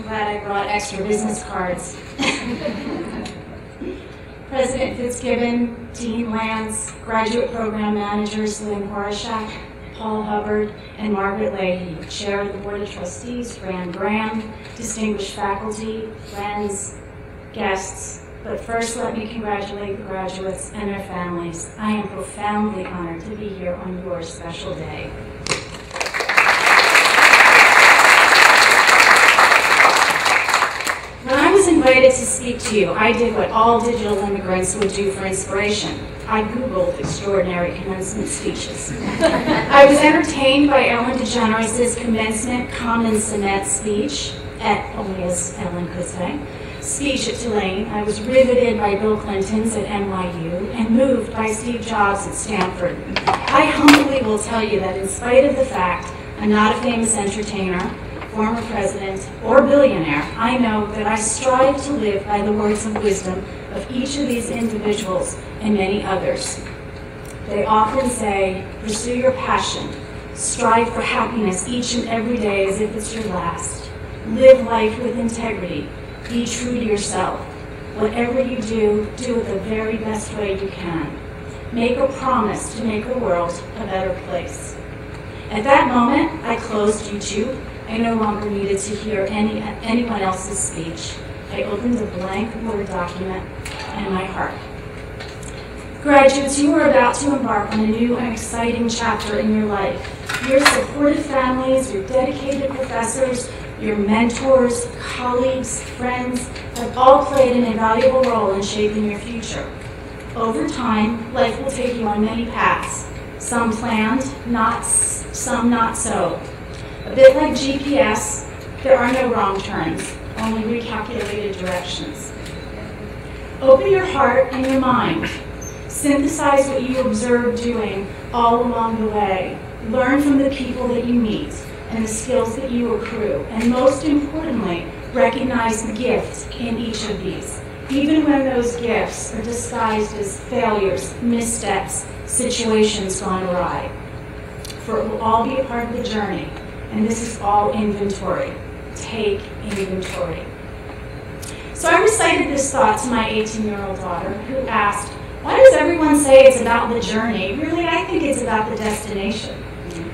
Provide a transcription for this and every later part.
glad I brought extra business cards. President Fitzgibbon, Dean Lance, graduate program managers Lynn Horashak, Paul Hubbard, and Margaret Leahy, Chair of the Board of Trustees, Fran Graham, distinguished faculty, friends, guests. But first, let me congratulate the graduates and their families. I am profoundly honored to be here on your special day. When I was invited to speak to you, I did what all digital immigrants would do for inspiration. I Googled extraordinary commencement speeches. I was entertained by Ellen DeGeneres' Commencement Commencement speech, only as Ellen could say, speech at Tulane. I was riveted by Bill Clinton's at NYU and moved by Steve Jobs at Stanford. I humbly will tell you that in spite of the fact I'm not a famous entertainer, former president, or billionaire, I know that I strive to live by the words of wisdom of each of these individuals and many others. They often say, pursue your passion, strive for happiness each and every day as if it's your last. Live life with integrity, be true to yourself. Whatever you do, do it the very best way you can. Make a promise to make the world a better place. At that moment, I closed YouTube. I no longer needed to hear anyone else's speech. I opened a blank Word document and my heart. Graduates, you are about to embark on a new and exciting chapter in your life. Your supportive families, your dedicated professors, your mentors, colleagues, friends have all played an invaluable role in shaping your future. Over time, life will take you on many paths, some planned, some not so. A bit like GPS, there are no wrong turns, only recalculated directions. Open your heart and your mind. Synthesize what you observe doing all along the way. Learn from the people that you meet and the skills that you accrue. And most importantly, recognize the gift in each of these, even when those gifts are disguised as failures, missteps, situations gone awry. For it will all be a part of the journey. And this is all inventory. Take inventory. So I recited this thought to my 18-year-old daughter, who asked, why does everyone say it's about the journey? Really, I think it's about the destination.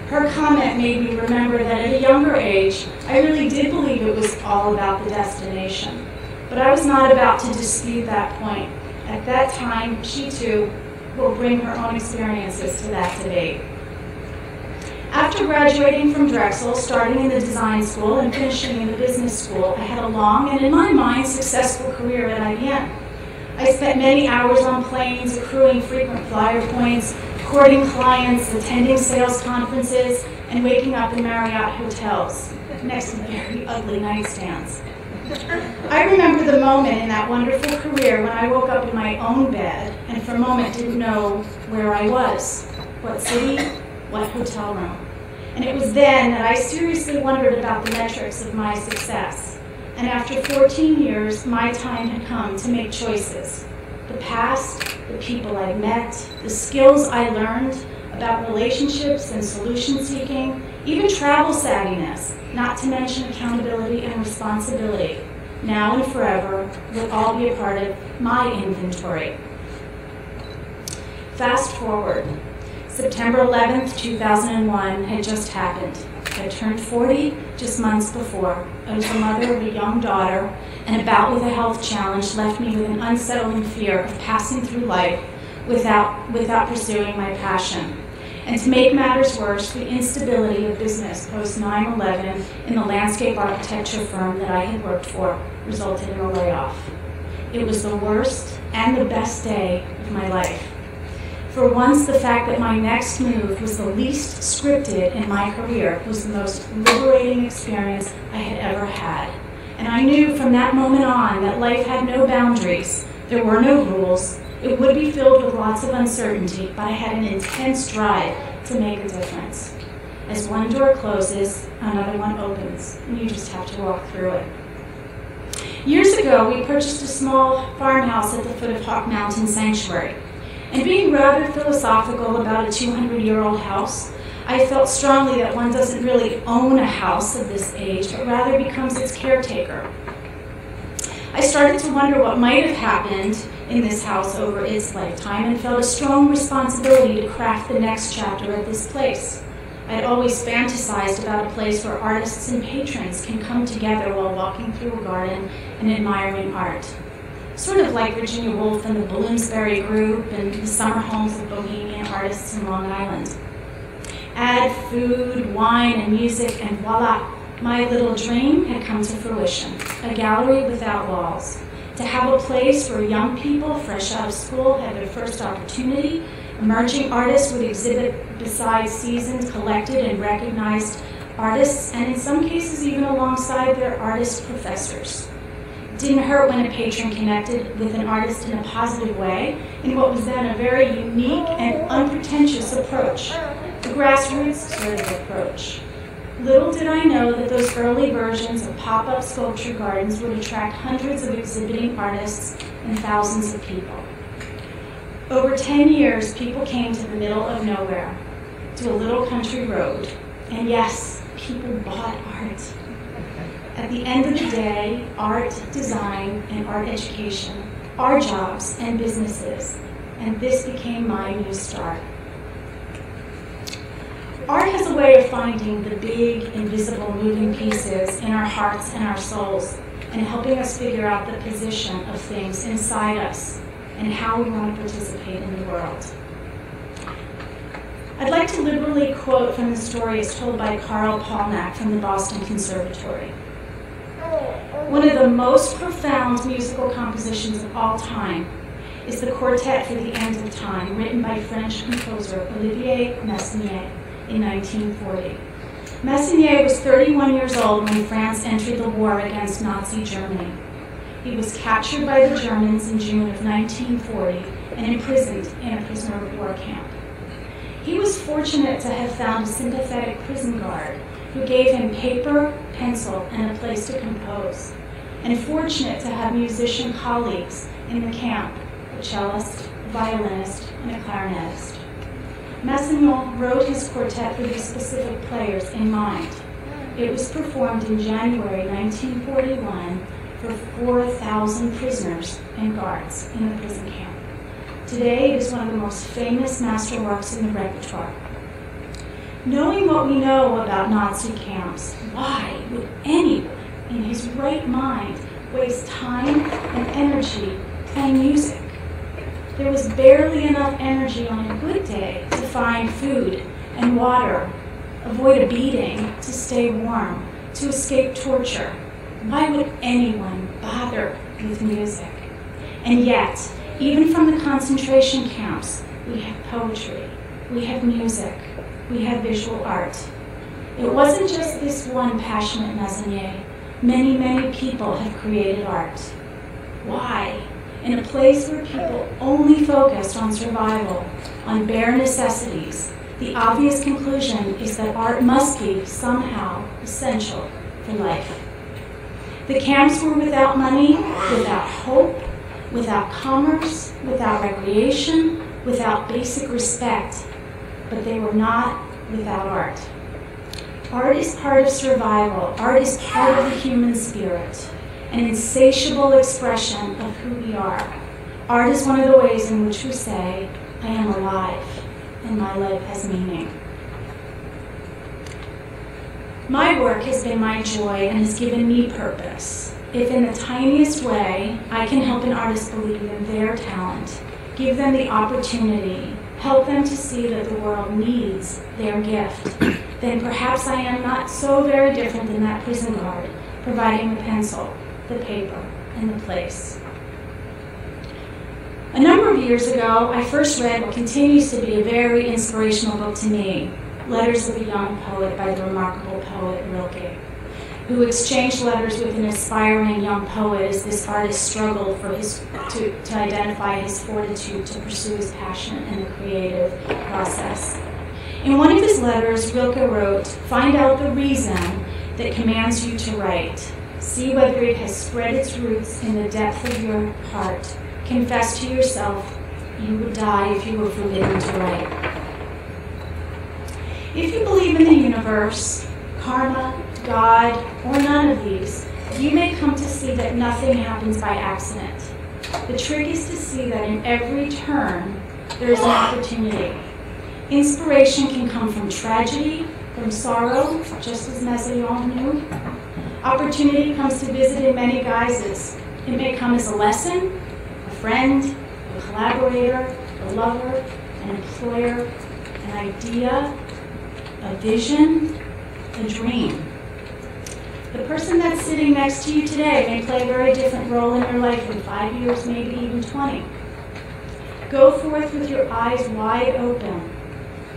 Her comment made me remember that at a younger age, I really did believe it was all about the destination. But I was not about to dispute that point. At that time, she too will bring her own experiences to that debate. After graduating from Drexel, starting in the design school, and finishing in the business school, I had a long and, in my mind, successful career at IBM. I spent many hours on planes, accruing frequent flyer points, courting clients, attending sales conferences, and waking up in Marriott hotels next to very ugly nightstands. I remember the moment in that wonderful career when I woke up in my own bed and for a moment didn't know where I was, what city, what hotel room. And it was then that I seriously wondered about the metrics of my success. And after 14 years, my time had come to make choices. The past, the people I met, the skills I learned about relationships and solution seeking, even travel savviness, not to mention accountability and responsibility, now and forever, would all be a part of my inventory. Fast forward. September 11th, 2001 had just happened. I turned 40 just months before. I was the mother of a young daughter, and a bout with a health challenge left me with an unsettling fear of passing through life without pursuing my passion. And to make matters worse, the instability of business post 9/11 in the landscape architecture firm that I had worked for resulted in a layoff. It was the worst and the best day of my life. For once, the fact that my next move was the least scripted in my career was the most liberating experience I had ever had. And I knew from that moment on that life had no boundaries. There were no rules. It would be filled with lots of uncertainty, but I had an intense drive to make a difference. As one door closes, another one opens, and you just have to walk through it. Years ago, we purchased a small farmhouse at the foot of Hawk Mountain Sanctuary. And being rather philosophical about a 200-year-old house, I felt strongly that one doesn't really own a house of this age, but rather becomes its caretaker. I started to wonder what might have happened in this house over its lifetime and felt a strong responsibility to craft the next chapter at this place. I'd always fantasized about a place where artists and patrons can come together while walking through a garden and admiring art. Sort of like Virginia Woolf and the Bloomsbury Group and the summer homes of bohemian artists in Long Island. Add food, wine, and music, and voila, my little dream had come to fruition. A gallery without walls. To have a place where young people, fresh out of school, had their first opportunity. Emerging artists would exhibit beside seasoned, collected, and recognized artists, and in some cases even alongside their artist professors. It didn't hurt when a patron connected with an artist in a positive way, in what was then a very unique and unpretentious approach, the grassroots sort of approach. Little did I know that those early versions of pop-up sculpture gardens would attract hundreds of exhibiting artists and thousands of people. Over 10 years, people came to the middle of nowhere, to a little country road, and yes, people bought art. At the end of the day, art, design, and art education are jobs and businesses, and this became my new start. Art has a way of finding the big, invisible, moving pieces in our hearts and our souls, and helping us figure out the position of things inside us and how we want to participate in the world. I'd like to liberally quote from the story as told by Carl Polnack from the Boston Conservatory. One of the most profound musical compositions of all time is the Quartet for the End of Time, written by French composer Olivier Messiaen in 1940. Messiaen was 31 years old when France entered the war against Nazi Germany. He was captured by the Germans in June of 1940 and imprisoned in a prisoner of war camp. He was fortunate to have found a sympathetic prison guard who gave him paper, pencil, and a place to compose, and fortunate to have musician colleagues in the camp, a cellist, a violinist, and a clarinetist. Messiaen wrote his quartet for these specific players in mind. It was performed in January 1941 for 4,000 prisoners and guards in the prison camp. Today, it is one of the most famous masterworks in the repertoire. Knowing what we know about Nazi camps, why would anyone in his right mind waste time and energy playing music? There was barely enough energy on a good day to find food and water, avoid a beating, to stay warm, to escape torture. Why would anyone bother with music? And yet, even from the concentration camps, we have poetry, we have music, we have visual art. It wasn't just this one passionate Messiaen. Many, many people have created art. Why? In a place where people only focused on survival, on bare necessities, the obvious conclusion is that art must be somehow essential for life. The camps were without money, without hope, without commerce, without recreation, without basic respect, but they were not without art. Art is part of survival. Art is part of the human spirit, an insatiable expression of who we are. Art is one of the ways in which we say, I am alive, and my life has meaning. My work has been my joy and has given me purpose. If in the tiniest way I can help an artist believe in their talent, give them the opportunity, help them to see that the world needs their gift, then perhaps I am not so very different than that prison guard, providing the pencil, the paper, and the place. A number of years ago, I first read what continues to be a very inspirational book to me, Letters of a Young Poet by the remarkable poet Rilke, who exchanged letters with an aspiring young poet as this artist struggled to identify his fortitude to pursue his passion in the creative process. In one of his letters, Rilke wrote, "Find out the reason that commands you to write. See whether it has spread its roots in the depth of your heart. Confess to yourself you would die if you were forbidden to write." If you believe in the universe, karma, God, or none of these, you may come to see that nothing happens by accident. The trick is to see that in every turn, there is an opportunity. Inspiration can come from tragedy, from sorrow, just as Mezion knew. Opportunity comes to visit in many guises. It may come as a lesson, a friend, a collaborator, a lover, an employer, an idea, a vision, a dream. The person that's sitting next to you today may play a very different role in your life in 5 years, maybe even 20. Go forth with your eyes wide open.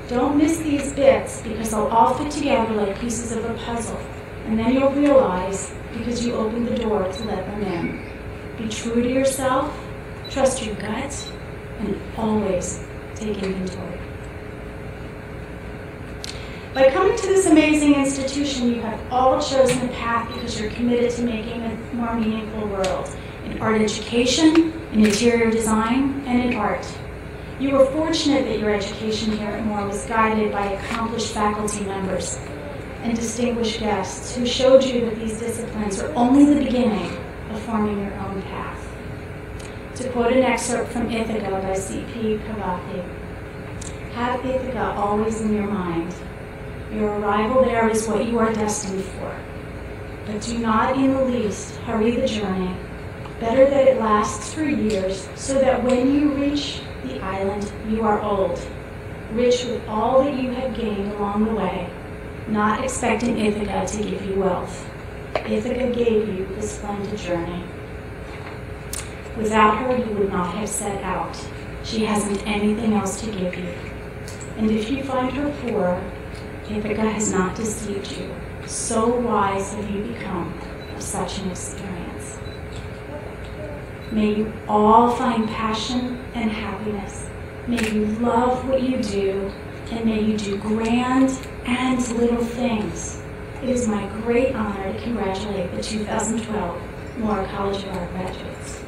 Don't miss these bits because they'll all fit together like pieces of a puzzle. And then you'll realize because you opened the door to let them in. Be true to yourself, trust your gut, and always take inventory. By coming to this amazing institution, you have all chosen a path because you're committed to making a more meaningful world in art education, in interior design, and in art. You were fortunate that your education here at Moore was guided by accomplished faculty members and distinguished guests who showed you that these disciplines are only the beginning of forming your own path. To quote an excerpt from Ithaca by C.P. Cavafy, have Ithaca always in your mind. Your arrival there is what you are destined for. But do not in the least hurry the journey. Better that it lasts for years, so that when you reach the island, you are old, rich with all that you have gained along the way, not expecting Ithaca to give you wealth. Ithaca gave you the splendid journey. Without her, you would not have set out. She hasn't anything else to give you. And if you find her poor, Ithaca has not deceived you. So wise have you become of such an experience. May you all find passion and happiness. May you love what you do, and may you do grand and little things. It is my great honor to congratulate the 2012 Moore College of Art graduates.